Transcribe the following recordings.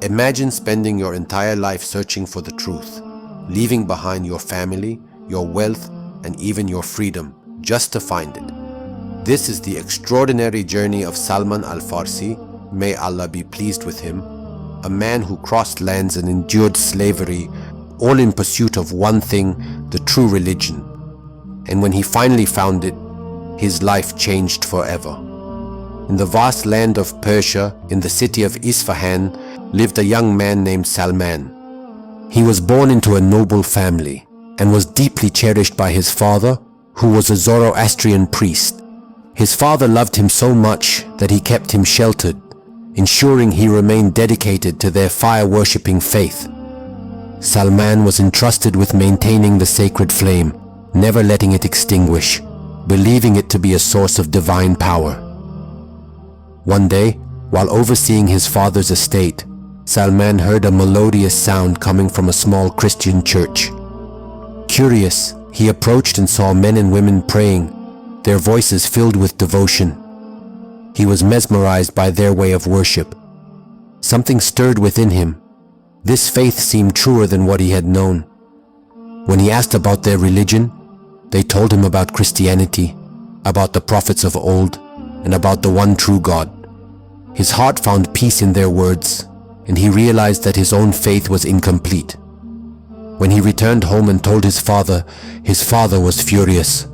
Imagine spending your entire life searching for the truth, leaving behind your family, your wealth, and even your freedom, just to find it. This is the extraordinary journey of Salman Al-Farsi, may Allah be pleased with him, a man who crossed lands and endured slavery, all in pursuit of one thing, the true religion. And when he finally found it, his life changed forever. In the vast land of Persia, in the city of Isfahan, lived a young man named Salman. He was born into a noble family and was deeply cherished by his father, who was a Zoroastrian priest. His father loved him so much that he kept him sheltered, ensuring he remained dedicated to their fire-worshipping faith. Salman was entrusted with maintaining the sacred flame, never letting it extinguish, believing it to be a source of divine power. One day, while overseeing his father's estate, Salman heard a melodious sound coming from a small Christian church. Curious, he approached and saw men and women praying, their voices filled with devotion. He was mesmerized by their way of worship. Something stirred within him. This faith seemed truer than what he had known. When he asked about their religion, they told him about Christianity, about the prophets of old, and about the one true God. His heart found peace in their words, and he realized that his own faith was incomplete. When he returned home and told his father was furious.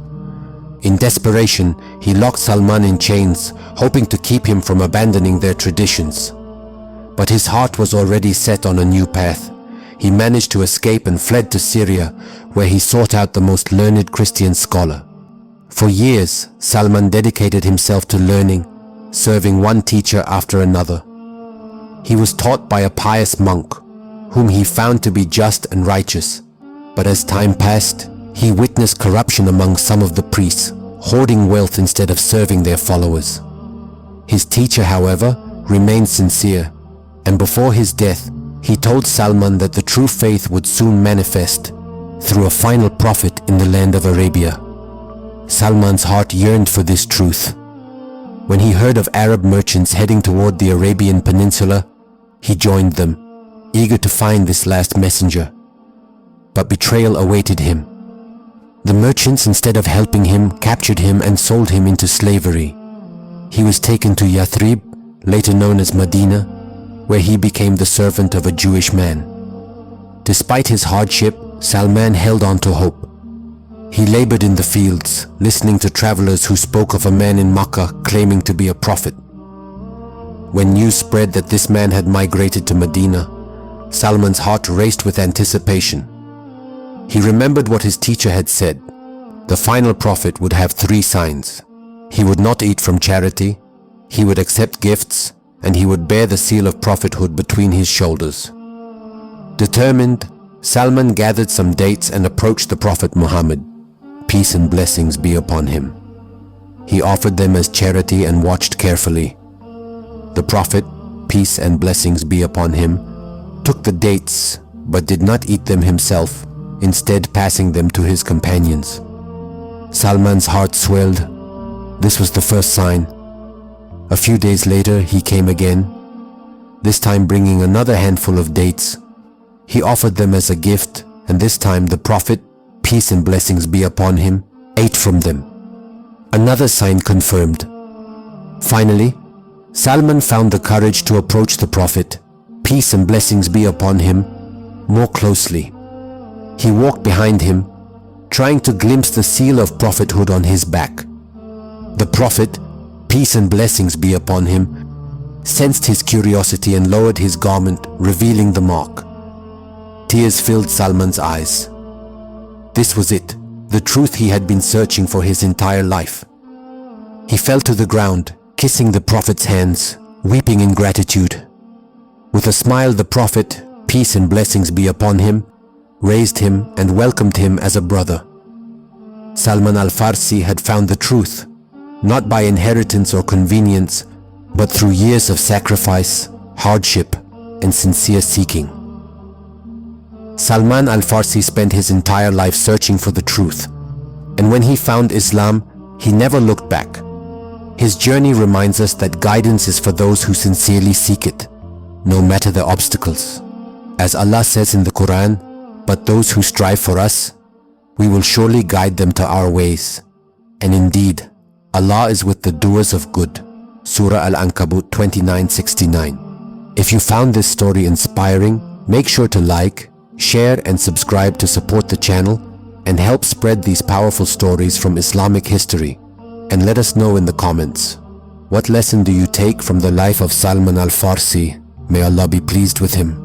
In desperation, he locked Salman in chains, hoping to keep him from abandoning their traditions. But his heart was already set on a new path. He managed to escape and fled to Syria, where he sought out the most learned Christian scholar. For years, Salman dedicated himself to learning, serving one teacher after another. He was taught by a pious monk, whom he found to be just and righteous. But as time passed, he witnessed corruption among some of the priests, hoarding wealth instead of serving their followers. His teacher, however, remained sincere, and before his death, he told Salman that the true faith would soon manifest through a final prophet in the land of Arabia. Salman's heart yearned for this truth. When he heard of Arab merchants heading toward the Arabian Peninsula, he joined them, eager to find this last messenger. But betrayal awaited him. The merchants, instead of helping him, captured him and sold him into slavery. He was taken to Yathrib, later known as Medina, where he became the servant of a Jewish man. Despite his hardship, Salman held on to hope. He labored in the fields, listening to travelers who spoke of a man in Makkah claiming to be a prophet. When news spread that this man had migrated to Medina, Salman's heart raced with anticipation. He remembered what his teacher had said. The final prophet would have 3 signs. He would not eat from charity, he would accept gifts, and he would bear the seal of prophethood between his shoulders. Determined, Salman gathered some dates and approached the Prophet Muhammad, peace and blessings be upon him. He offered them as charity and watched carefully. The Prophet, peace and blessings be upon him, took the dates but did not eat them himself, instead passing them to his companions. Salman's heart swelled. This was the first sign. A few days later he came again, this time bringing another handful of dates. He offered them as a gift, and this time the Prophet, peace and blessings be upon him, ate from them. Another sign confirmed. Finally, Salman found the courage to approach the Prophet, peace and blessings be upon him, more closely. He walked behind him, trying to glimpse the seal of prophethood on his back. The Prophet, peace and blessings be upon him, sensed his curiosity and lowered his garment, revealing the mark. Tears filled Salman's eyes. This was it, the truth he had been searching for his entire life. He fell to the ground, kissing the Prophet's hands, weeping in gratitude. With a smile, the Prophet, peace and blessings be upon him, raised him and welcomed him as a brother. Salman Al-Farsi had found the truth, not by inheritance or convenience, but through years of sacrifice, hardship, and sincere seeking. Salman Al-Farsi spent his entire life searching for the truth, and when he found Islam, he never looked back. His journey reminds us that guidance is for those who sincerely seek it. no matter the obstacles. As Allah says in the Quran, "But those who strive for us, we will surely guide them to our ways." And indeed, Allah is with the doers of good. Surah Al-Ankabut 29:69. If you found this story inspiring, make sure to like, share and subscribe to support the channel and help spread these powerful stories from Islamic history. And let us know in the comments, what lesson do you take from the life of Salman Al-Farsi? May Allah be pleased with him.